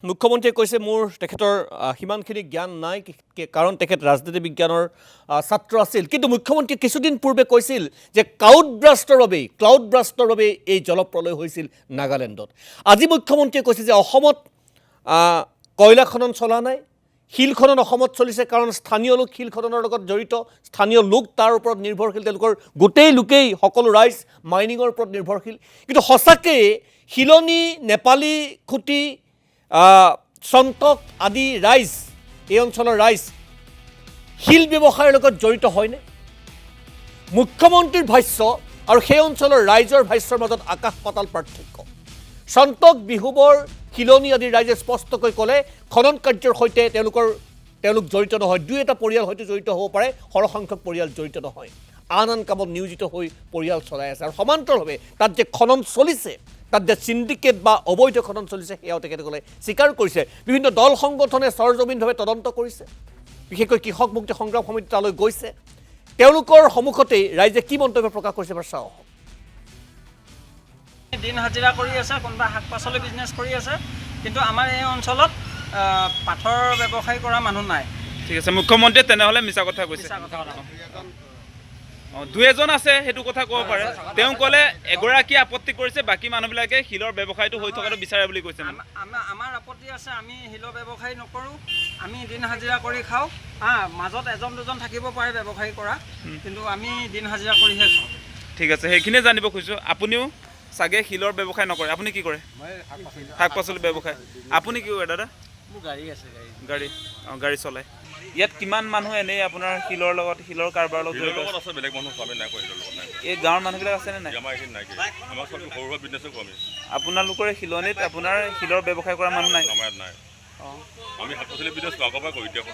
মুখ্যমন্ত্ৰীয়ে কৈছে মোৰ তেখেতৰ সিমানখিনি জ্ঞান নাই কাৰণ তেখেত ৰাজনীতি বিজ্ঞানৰ ছাত্ৰ আছিল কিন্তু মুখ্যমন্ত্ৰীয়ে কিছুদিন পূৰ্বে কৈছিল যে ক্লাউড ব্ৰাষ্টৰ বাবে এই জলপ্ৰলয় হৈছিল নাগালেণ্ডত আজি মুখ্যমন্ত্ৰীয়ে কৈছে যে অসমত কয়লা খনন চলা নাই শিল খনন অসমত চলিছে কাৰণ স্থানীয় লোক শিল খননৰ লগত জড়িত স্থানীয় লোক তাৰ ওপৰত নিৰ্ভৰশীল তেওঁলোকৰ গোটেই লোকেই সকলো ৰাইজ মাইনিঙৰ ওপৰত নিৰ্ভৰশীল কিন্তু সঁচাকৈ শিলনী নেপালী খুটি সন্তক আদি ৰাইজ এই অঞ্চলৰ ৰাইজ শিল ব্যৱসায়ৰ লগত জড়িত হয়নে মুখ্যমন্ত্ৰীৰ ভাষ্য আৰু সেই অঞ্চলৰ ৰাইজৰ ভাষ্যৰ মাজত আকাশ পাতাল পাৰ্থক্য সন্তক বিহুবৰ শিলনী আদি ৰাইজে স্পষ্টকৈ ক'লে খনন কাৰ্যৰ সৈতে তেওঁলোক জড়িত নহয় দুই এটা পৰিয়াল হয়তো জড়িত হ'ব পাৰে সৰহসংখ্যক পৰিয়াল জড়িত নহয় আন কামত নিয়োজিত হৈ পৰিয়াল চলাই আছে আৰু সমান্তৰালভাৱে তাত যে খনন চলিছে তাত যে সিন্ডিকেট বা অবৈধ খনন চলিছে সেয়াও তেখেতসকলে স্বীকাৰ কৰিছে বিভিন্ন দল সংগঠনে সৰজমিনভাৱে তদন্ত কৰিছে বিশেষকৈ কৃষক মুক্তি সংগ্ৰাম সমিতি তালৈ গৈছে তেওঁলোকৰ সন্মুখতেই ৰাইজে কি মন্তব্য প্ৰকাশ কৰিছে এবাৰ চাওঁ দিন হাজিৰা কৰি আছে কোনোবা শাক পাচলি বিজনেছ কৰি আছে কিন্তু আমাৰ এই অঞ্চলত পাথৰ ব্যৱসায় কৰা মানুহ নাই ঠিক আছে মুখ্যমন্ত্ৰীয়ে তেনেহ'লে মিছা কথা কৈছে দুই এজন আছে সেইটো কথা ক'ব পাৰে তেওঁ ক'লে এগৰাকী আপত্তি কৰিছে বাকী মানুহবিলাকে শিলৰ ব্যৱসায়টো হৈ থকাটো বিচাৰে বুলি কৈছে আমাৰ আপত্তি আছে আমি শিলৰ ব্যৱসায় নকৰোঁ আমি দিন হাজিৰা কৰি খাওঁ মাজত এজন দুজন থাকিব পাৰে ব্যৱসায় কৰা কিন্তু আমি দিন হাজিৰা কৰিহে খাওঁ ঠিক আছে সেইখিনিয়ে জানিব খুজিছোঁ আপুনিও চাগে শিলৰ ব্যৱসায় নকৰে আপুনি কি কৰে শাক পাচলি ব্যৱসায় আপুনি কি কৰে দাদা মোৰ গাড়ী আছে গাড়ী চলায় ইয়াত কিমান মানুহ এনেই আপোনাৰ শিলৰ লগত শিলৰ কাৰবাৰৰ লগত জড়িত আছে বেলেগ মানুহ আমি নাই কৰি লগত নাই এই গাঁৱৰ মানুহবিলাক আছেনে নাই আমাৰ এইখিনি নাই আমাৰ সব সৰু সুৰা বিজনেছো কমি আপোনালোকৰ শিলনিত আপোনাৰ শিলৰ ব্যৱসায় কৰা মানুহ নাই আমাৰ নাই আমি শাক পাচলি বিজনেছ আগৰ পৰা কৰি এতিয়া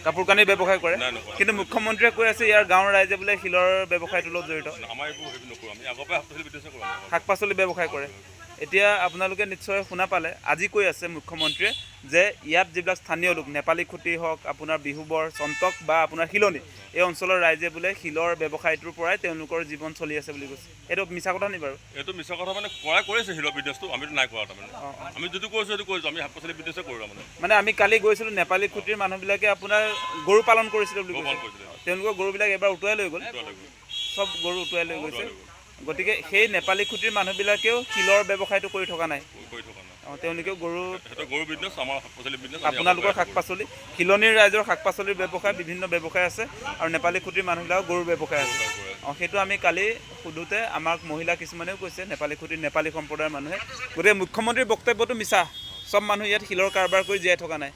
কাপোৰ কানি ব্যৱসায় কৰে কিন্তু মুখ্যমন্ত্ৰীয়ে কৈ আছে ইয়াৰ গাঁৱৰ ৰাইজে বোলে শিলৰ ব্যৱসায়টোৰ লগত জড়িত আমাৰ এইবোৰ সেইবোৰ নকৰোঁ আমি আগৰ পৰা শাক পাচলি বিজনেছ কৰোঁ শাক পাচলি ব্যৱসায় কৰে এতিয়া আপোনালোকে নিশ্চয় শুনা পালে আজি কৈ আছে মুখ্যমন্ত্ৰীয়ে যে ইয়াত যিবিলাক স্থানীয় লোক নেপালী খুটি হওক আপোনাৰ বিহুবৰ চন্তক বা আপোনাৰ শিলনী এই অঞ্চলৰ ৰাইজে বোলে শিলৰ ব্যৱসায়টোৰ পৰাই তেওঁলোকৰ জীৱন চলি আছে বুলি কৈছে এইটো মিছা কথা নি বাৰু এইটো মিছা কথা মানে কৰিছে শিলৰ বিজনেছটো আমিতো নাই কৰা তাৰমানে আমি যদি কৰিছোঁ সেইটো কৰিছোঁ আমি শাক পাচলি বিজনেছে কৰোঁ মানে আমি কালি গৈছিলোঁ নেপালী খুটিৰ মানুহবিলাকে আপোনাৰ গৰু পালন কৰিছিলে বুলি কৈছে তেওঁলোকৰ গৰুবিলাক এবাৰ উটুৱাই লৈ গ'ল চব গৰু উটুৱাই লৈ গৈছে গতিকে সেই নেপালী খুটিৰ মানুহবিলাকেও শিলৰ ব্যৱসায়টো কৰি থকা নাই তেওঁলোকেও গৰু বিজনেছ আমাৰ শাক পাচলি বিজনেছ আপোনালোকৰ শাক পাচলি শিলনীৰ ৰাইজৰ শাক পাচলিৰ ব্যৱসায় বিভিন্ন ব্যৱসায় আছে আৰু নেপালী খুটিৰ মানুহবিলাকৰ গৰুৰ ব্যৱসায় আছে সেইটো আমি কালি সোধোতে আমাক মহিলা কিছুমানেও কৈছে নেপালী খুটিৰ নেপালী সম্প্ৰদায়ৰ মানুহে গতিকে মুখ্যমন্ত্ৰীৰ বক্তব্যটো মিছা চব মানুহ ইয়াত শিলৰ কাৰবাৰ কৰি জীয়াই থকা নাই